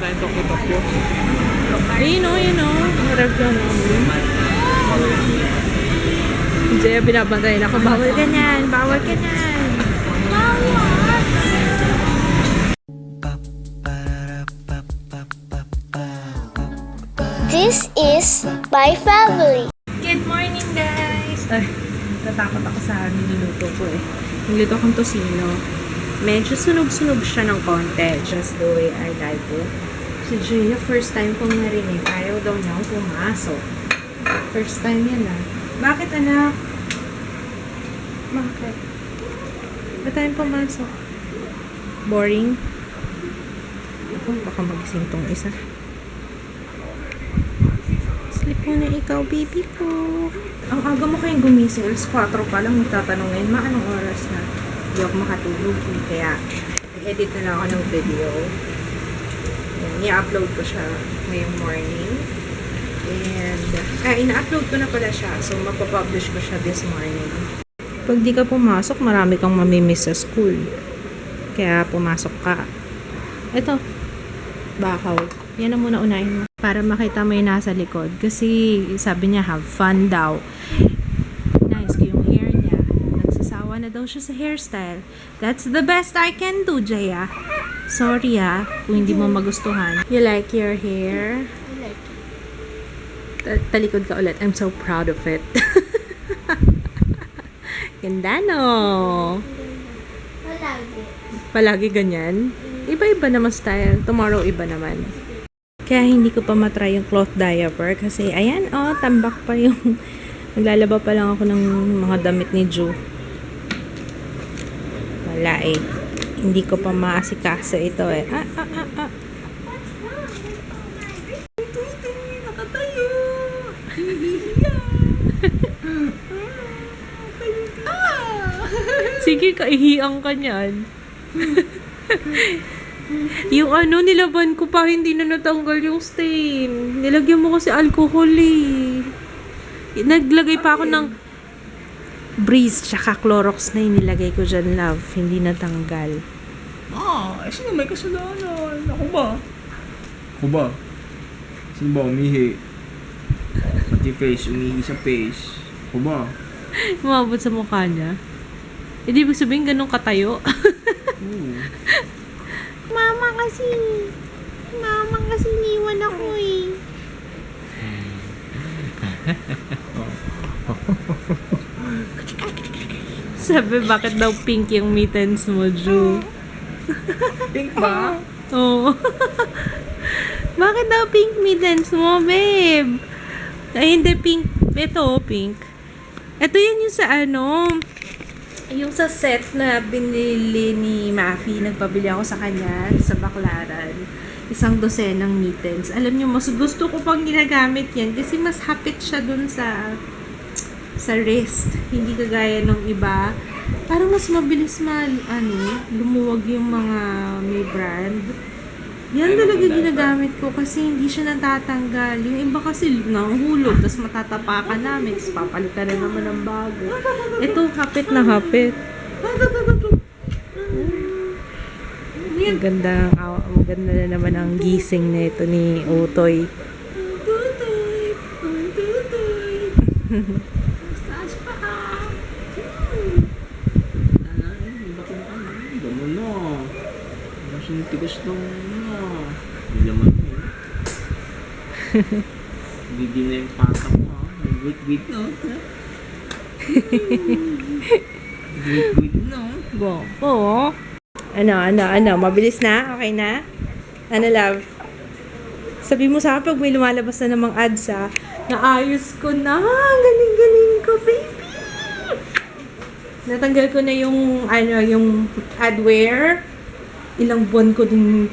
tayong Tokyo. Ayun o. Harap lang namin. Jaya, binabantayan ako. Bawal ka yan. Bawal ka yan. This is my family. Good morning, guys! Ay, natakot ako sa niluluto ko eh. Niluluto akong tosino. Medyo sunog-sunog siya ng konti. Just the way I like it. Si Jaya, first time kong narinig. Ayaw daw niyang pumasok. First time yan ah. Bakit, anak? Bakit? Ba't tayo pumasok? Boring? Ako, baka magising tong isa. Sleep muna ikaw, baby ko. Ang aga mo kayong gumising. Alas 4 pa lang. Magtatanong ngayon, anong oras na? Hindi ako makatulog. Kaya, edit na lang ako ng video. I-upload ko siya ngayong morning. And, ina-upload ko na pala siya. So, mapapublish ko siya this morning. Pag di ka pumasok, marami kang mamimiss sa school. Kaya, pumasok ka. Ito, bakaw. Yan ang muna unahin mo. Para makita mo yung nasa likod. Kasi, sabi niya, have fun daw. Nice ko yung hair niya. Nagsasawa na daw siya sa hairstyle. That's the best I can do, Jaya. Sorry kung hindi mo magustuhan. You like your hair? I like Talikod ka ulit. I'm so proud of it. Ganda, no? Palagi ganyan? Iba-iba naman style. Tomorrow, iba naman. Kaya hindi ko pa matry yung cloth diaper. Kasi, ayan, tambak pa yung... Naglalaba pa lang ako ng mga damit ni Ju. Wala eh. Hindi ko pa maasikaso ito eh. Nakatayo! Sige, kaihiyang ka niyan. Yung nilaban ko pa, hindi na natanggal yung stain. Nilagyan mo kasi alcohol eh. Naglagay pa ako ng Breeze tsaka Clorox na nilagay ko dyan, love. Hindi natanggal. Sino may kasalanan? Ako ba? Sino ba umihi? Pati face, umihi sa face. Ako ba? Umabot sa mukha niya. Hindi ibig sabihin ganun katayo. Mama kasi niwan ako eh. Sabi, bakit daw pink yung mittens mo, Ju? Pink ba? Oo. Bakit daw pink mittens mo, babe? Ay, hindi pink. Ito, pink. Ito yan yung sa yung sa set na binili ni Mafi. Nagpabili ako sa kanya sa Baclaran. 1 dosenang mittens. Alam niyo, mas gusto ko pang ginagamit yan kasi mas hapit siya dun sa wrist. Hindi kagaya ng iba. Parang mas mabilis lumuwag yung mga may brand. Yan talaga ginagamit ko kasi hindi siya natatanggal. Yung iba kasi nahuhulog, tapos matatapakan namin, tapos papalitan na naman ng bago. Ito, hapit na hapit. Maganda na naman ang gising na ito ni Utoy. Ganun na. Mas yung tigas ng Hindi naman Hindi na yung pata mo Wait na. Wait na. Oo. Ano? Mabilis na? Okay na? Ano, love? Sabi mo sa akin pag may lumalabas na namang ads, naayos ko na. Galing-galing ko, baby. Natanggal ko na yung adware. Ilang buwan ko din.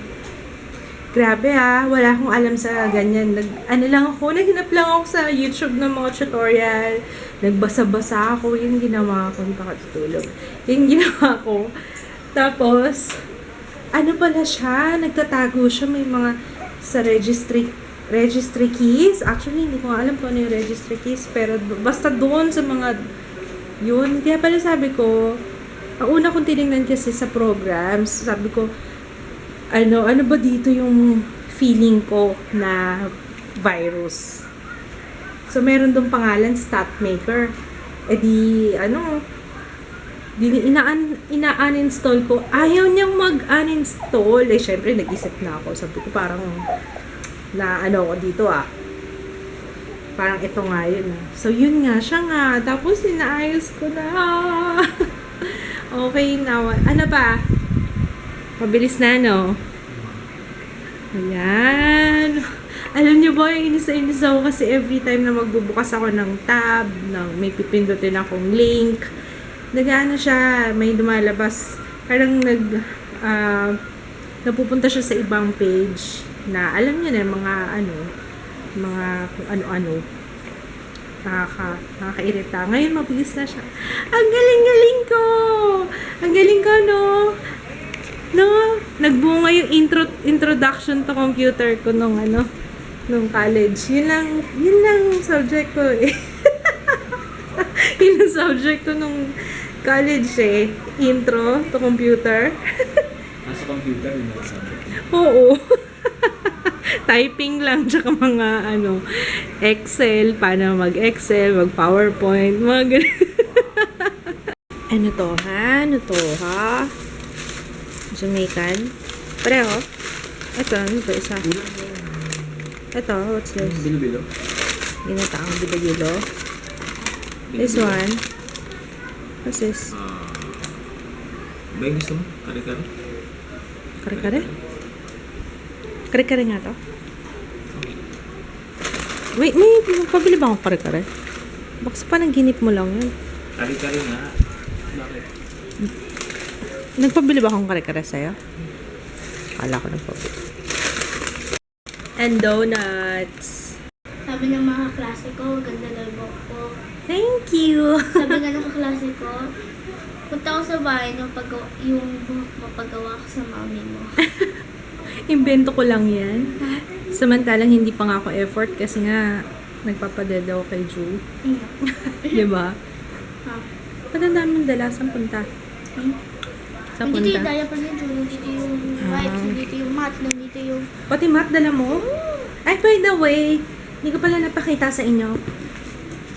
Grabe wala akong alam sa ganyan. Naghinap lang ako sa YouTube ng mga tutorial. Nagbasa-basa ako. Yung ginawa ko, hindi pa katutulog. Yung ginawa ko. Tapos, pala siya? Nagtatago siya. May mga sa registry keys. Actually, hindi ko alam kung ano yung registry keys. Pero basta doon sa mga yun. Kaya pala sabi ko, ang una kong tinignan kasi sa programs, sabi ko, ano ba dito yung feeling ko na virus. So, meron doon pangalan, StatMaker. Eh di, ina-uninstall ko. Ayaw niyang mag-uninstall. Eh, syempre, nag-isip na ako. Sabi ko, parang, ko dito Parang ito nga yun. So, yun nga, siya nga. Tapos, inaayos ko na. Okay na. Ano pa? Mabilis na, no? Ayan. Alam niyo ba, yung inis ako kasi every time na magbubukas ako ng tab, may pipindutin akong link, nag-ano siya, may lumalabas. Parang napupunta siya sa ibang page na, alam niyo na, mga kung ano-ano. Nakakairita. Ngayon, mabilis na siya. Ang galing-galing ko! Ang galing ko, no? No? Nagbunga yung introduction to computer ko nung college. Yun lang subject ko eh. Yun ang subject ko nung college eh. Intro to computer. Nasa computer yun ang subject. Oo. Typing lang, tsaka mga Excel, paano mag-Excel, mag-PowerPoint, mga ganun. Ano to, ha? Jamaican? Pareho? Ito, ano ba isa? Ito, what's this? Bilo-bilo. Ginataang bilo-bilo. This one. What's this? Ba yung gusto mo? Kare-kare? Kare-kare? Kare-kare nga to? Wait, may pabili ba akong kare-kare? Baka sa panaginip mo lang yun. Kare-kare nga. Bakit? Nagpabili ba akong kare-kare sa'yo? Akala ko nagpabili. And donuts. Sabi ng mga klase ko, ganda daw yung buhok ko. Thank you! Sabi nga ng kaklase ko, punta ko sa bahay yung buhok mo paggawa ko sa mami mo. Invento ko lang yan. Samantalang hindi pa nga ako effort kasi nga nagpapadede ako kay Ju. Diba? Ba't ang daming dala? Saan punta? Saan Nandito yung punta? diaper ni Ju, nandito yung wipes, nandito yung mat, nandito yung... Pati mat, dala mo? Ay, by the way, hindi ko pala napakita sa inyo.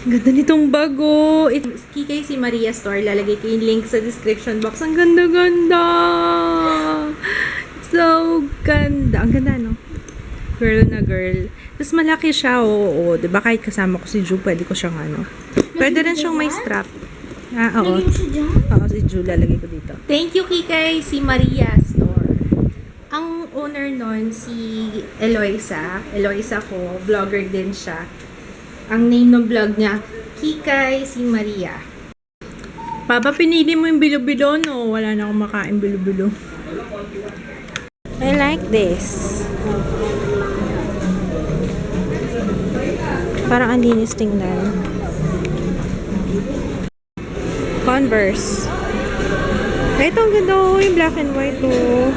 Ang ganda nitong bago. Kikay si Maria Store. Lalagay ko yung link sa description box. Ang ganda-ganda! So ganda. Ang ganda, no? Girl na girl. Tapos malaki siya, oo. Diba kahit kasama ko si Ju, pwede ko siyang Pwede rin siyang may strap. Oo. Lagyan mo siya dyan? Oo, si Ju, lalagay ko dito. Thank you, Kikay, si Maria Store. Ang owner nun, si Eloisa. Eloisa ko, vlogger din siya. Ang name ng vlog niya, Kikay si Maria. Papa, pinili mo yung bilo-bilo, no? Wala na akong makain bilo-bilo. I like this. Parang ang linis tingnan. Converse. Ito, ang ganda, oh, yung black and white, oh.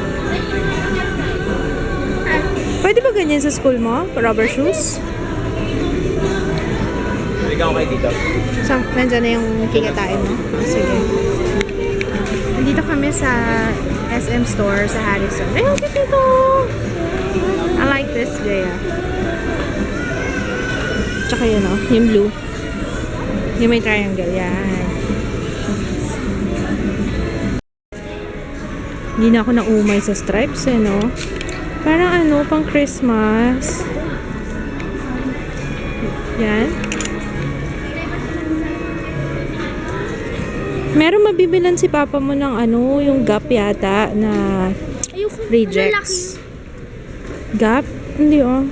Pwede ba ganyan sa school mo? Rubber shoes? Ikaw kayo dito. So, nandyan na yung kikatain mo? Oh, sige. Nandito kami sa SM store sa Harrison. Ay, ang cute ito! I like this, Jaya. Tsaka yun, oh, yung blue. Yung may triangle, yan. Hindi na ako naumay sa stripes, eh, no? Parang pang Christmas. Yan. Meron mabibilan si papa mo ng yung Gap yata na rejects. Gap? Hindi, oh.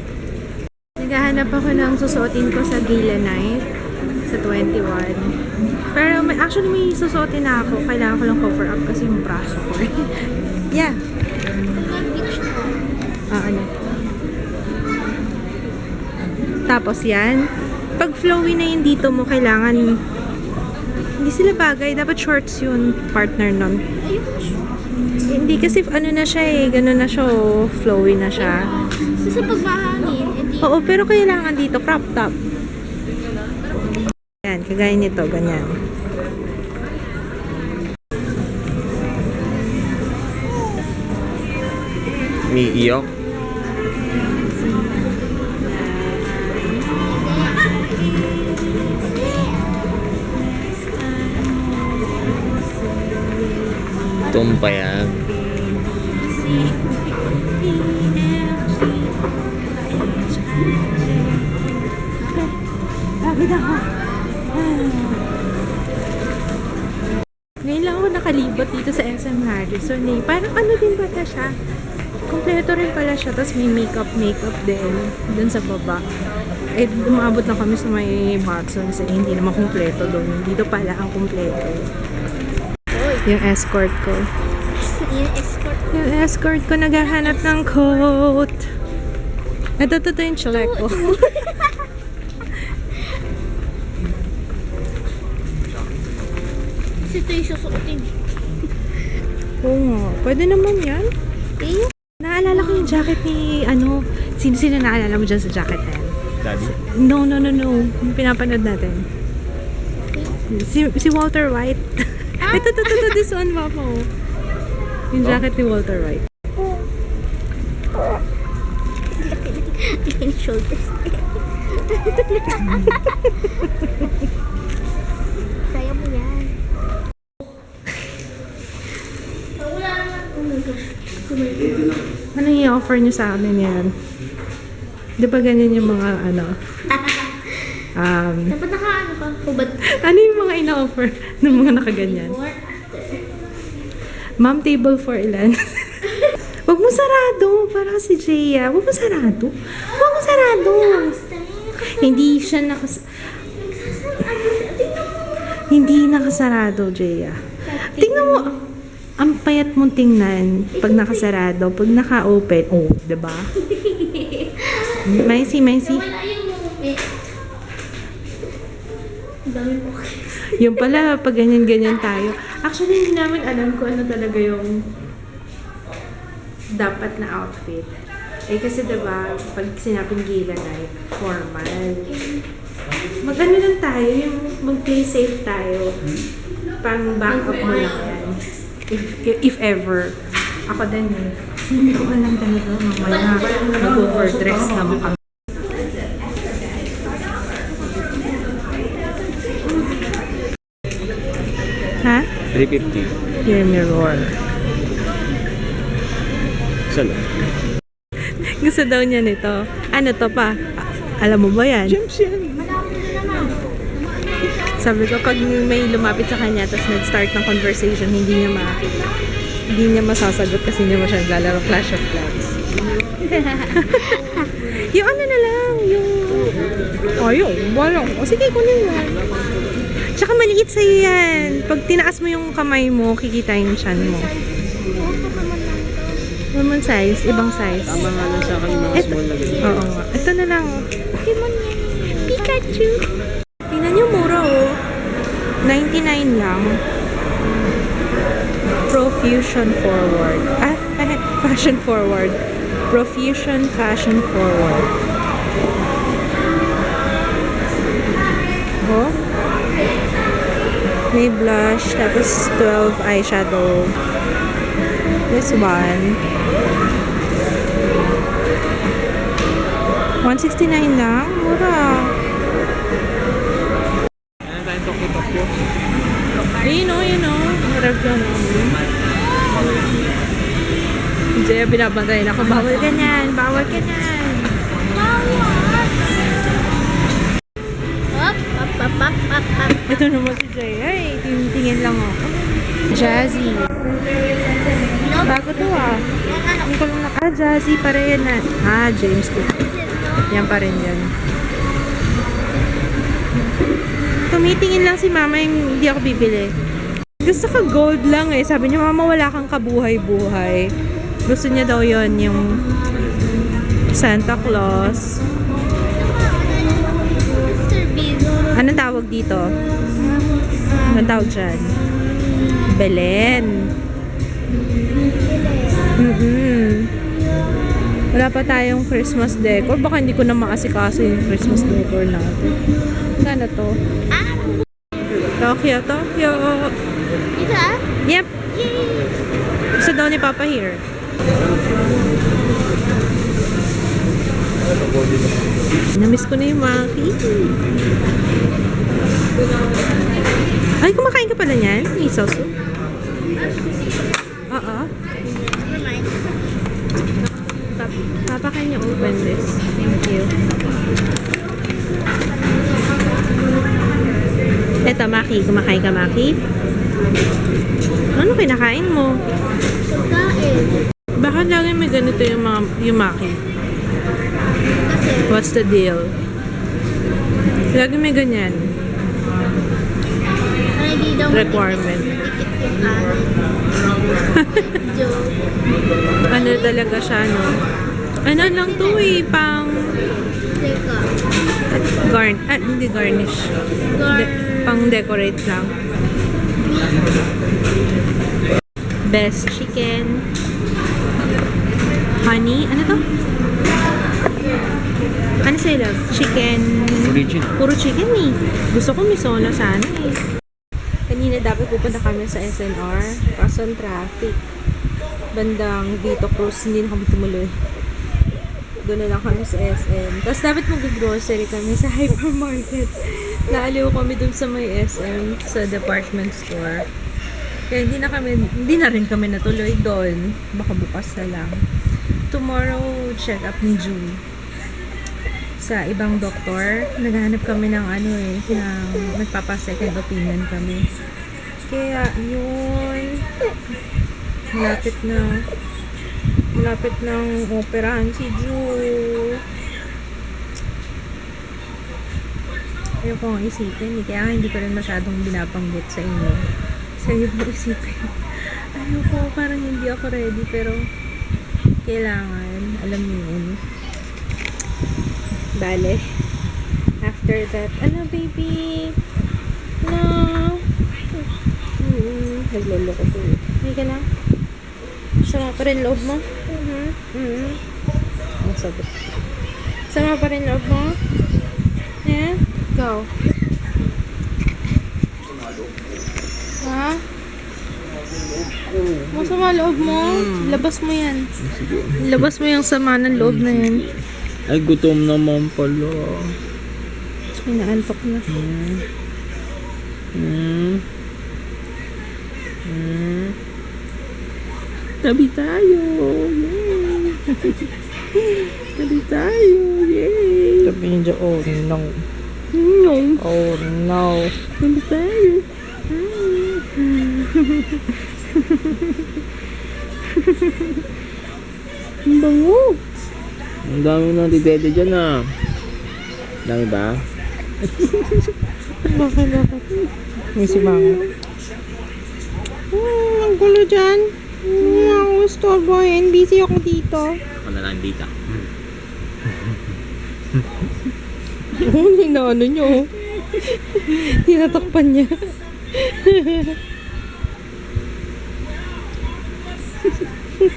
Naghahanap ako ng susuotin ko sa gala night sa 21. Pero actually may susuotin na ako. Kailangan ko lang cover up kasi yung braso ko. Yeah. Ano. Tapos yan. Pag flowy na yung dito mo, kailangan hindi sila bagay. Dapat shorts yun. Partner nun. Hindi kasi na siya eh. Ganun na siya. Oh. Flowy na siya. Kasi pag mahangin, hindi... Oo, pero kailangan dito. Crop top. Yan. Kagaya nito. Ganyan. Umiiyak. Tumpa yan. Pagod ako. Ngayon lang ako nakalibot dito sa SM Harrison eh. Parang ano din bata siya? Kompleto rin pala siya. Tapos may makeup din. Dun sa baba. Eh, umabot na kami sa may Watson's eh. Hindi naman kompleto doon. Dito pala ang kompleto. Yung escort ko. Yung escort. Yung escort ko naghahanap ng coat. Ito yung chulek ko. Kasi ito yung susuotin. Oo nga. Pwede naman yan. Eh, Naalala ko yung jacket ni, sino naalala mo dyan sa jacket na yan? Daddy? No. Yung pinapanood natin. Si Walter White. Ito, this one, Papa. Yung jacket ni Walter White. yung shoulders. Kaya mo yan. Wala na. Oh my gosh. Anong i-offer niyo sa amin yan? Di ba ganyan yung mga Dapat naka-ano ka? Hubad. ano yung mga ina-offer ng mga nakaganyan? More after. Ma'am, table for ilan? Huwag mo sarado. Para si Jaya. Huwag mo sarado. Hindi siya Hindi nakasarado, Jaya. Tingnan mo. Ang payat mong tingnan pag nakasarado. Pag naka-open. Oh, diba? Messy. Wala yung movement. Ang dami mo. Yung pala, pag ganyan-ganyan tayo. Actually, hindi namin alam kung ano talaga yung dapat na outfit. Eh kasi diba, pag sinabing gala night, formal. Mag-ano lang tayo, yung mag-play safe tayo. Pang backup mo lang yan. If ever. Ako din eh. Hindi ko alam talaga, mamaya mag-overdress naman kami. Ha? 350. Your mirror. Saan? Gusto daw niya nito. Ano to pa? Alam mo ba yan? Gems yan. Sabi ko, pag may lumapit sa kanya tapos nag-start ng conversation, hindi niya masasagot kasi hindi mo siya naglalaro Clash of Clans. Yung ano na lang, yung walang. O sige, kunin mo. Tsaka maliit sa'yo yan. Pag tinaas mo yung kamay mo, kikita yung chan mo. Naman size, ibang size. Tama nga lang sa akin mga small na ganyan. Oo nga. Ito na lang. Pokemon yan. Pikachu. Tingnan niyo, mura oh. 99 lang. Profusion forward. Fashion forward. Profusion fashion forward. Oh. May blush, tapos 12 eyeshadow. This one. 169 lang? Mura. Ano tayong Tokyo? Yun o. Naragyan namin. Jaya, binabantayan ako. Bawal ka niyan. Up. Ito naman si Jaya. Ay, tingin lang ako. Jazzy. Bago to ah. Hindi ko lang Jazzy pa rin na. James Cook. Yan pa rin yan. Tumitingin lang si mama yung hindi ako bibili. Gusto ko gold lang eh. Sabi niya, mama wala kang kabuhay-buhay. Gusto niya daw yon yung Santa Claus. Mr. Bean. Anong tawag dito? Anong tawag dyan? Belen. Wala pa tayong Christmas decor. Baka hindi ko na maasikaso yung Christmas decor natin. Sana to? Tokyo. Ito ah? Yep. Gusto daw ni Papa here. Namiss ko na yung Maki. Ay, kumakain ka pala niyan? Miso soup? Oo. Never mind. Papa, can you open this? Thank you. Eto, Maki. Kumakain ka, Maki? Ano kinakain mo? Pagkain. Baka lagi may ganito yung Maki. Kasi, What's the deal? Lagi may ganyan. hindi daw Requirement. matikit yung kanin. Joke. Ano talaga siya, no? Ano lang to eh, pang Teka. hindi garnish. Pang decorate lang. Best chicken. Honey, ano to? Ano sa'yo, love? Chicken. Original. Puro chicken eh. Gusto ko misono sana eh. Kanina dapat pupunta kami sa SNR. Kaso ang traffic. Bandang Vito Cruz, hindi na kami tumuloy. Doon na lang kami sa SM. Tapos dapat mag-grocery kami sa hypermarket. Naaliw kami dun sa may SM, sa department store. Kaya hindi na rin kami natuloy doon. Baka bukas na lang. Tomorrow, check up ni June. Sa ibang doktor, naghahanap kami ng magpapa-second opinion kami. Kaya, yun. Malapit ng operahan si Ju. Ayoko nga isipin. Kaya hindi ko rin masyadong binabanggit sa inyo. Sa iyo mo isipin. Ayoko, parang hindi ako ready. Pero, kailangan. Alam niyo yun. Bale. After that, ano baby? No. Nagloloko ko. Hindi ka lang. Sama pa rin loob mo? Ang sagot. Sama pa rin loob mo? Yeah? Go. Ha? Masama loob mo? Labas mo yan. Labas mo yung sama ng loob na yan. Ay, gutom naman pala. Inaantok na. Tabi tayo. Yay! Tabi tayo. Yay! Sabihin dyan, oh no. No. Oh no. Tabi tayo. Ang bango. Ang dami ng titete dyan ah. Dami ba? Bakit? May simango. Ang gulo dyan. Ako istorbo yan. Busy ako dito. Ako na lang dito. Ano nyo? Tinatakpan niya.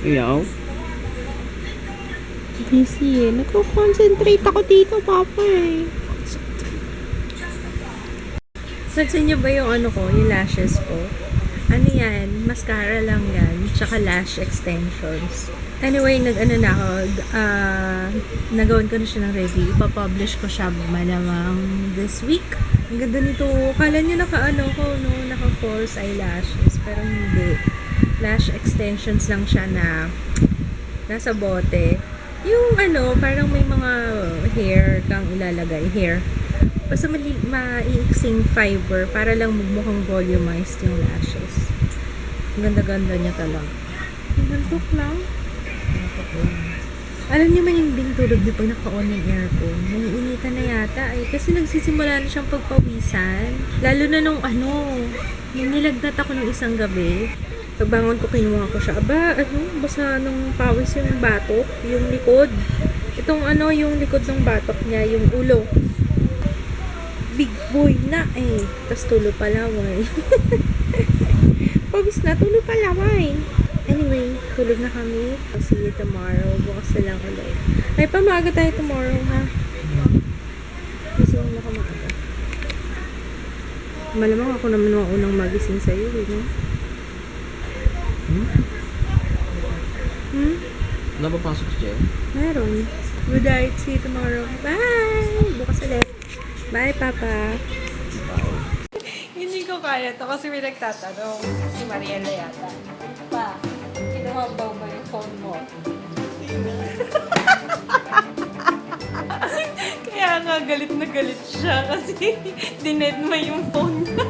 Iyaw? Busy eh. Nagko-concentrate ako dito, Papa eh. Pansin niyo ba yung yung lashes ko? Ano yan? Mascara lang yan. Tsaka lash extensions. Anyway, nagawan ko na siya ng review. Ipapublish ko siya malamang this week. Ang ganda nito. Kala niyo naka false eyelashes. Pero hindi. Lash extensions lang siya na nasa bote. Yung parang may mga hair kang ilalagay. Hair. Basta maiiksing fiber para lang mukhang volumized yung lashes. Ang ganda-ganda niya talaga. Nantok lang. Alam niyo man yung tulog di pag naka-on yung aircon. Naiinitan na yata eh. Kasi nagsisimula na siyang pagpawisan. Lalo na nung nilagnat ako nung isang gabi. Pagbangon ko, kinuha ko siya. Basta nung pawis yung batok, yung likod. Itong yung likod ng batok niya, yung ulo. Big boy na eh. Tapos tulo palaway. Pawis na, tulo palaway. Anyway, tulog na kami. I'll see you tomorrow. Bukas na lang ulit. Ay, pamaga tayo tomorrow, ha? Gising na ka maaga. Malamang ako naman ang unang magising sa'yo, eh, no? Wala ba pasok siya? Meron. Good night. See you tomorrow. Bye! Bukas ulit. Bye, Papa. Hindi ko kaya to kasi may nagtatanong. Si Mariela yata. Pa. Bumabaw ba yung phone mo? Kaya nga galit na galit siya kasi dined mo yung phone niya.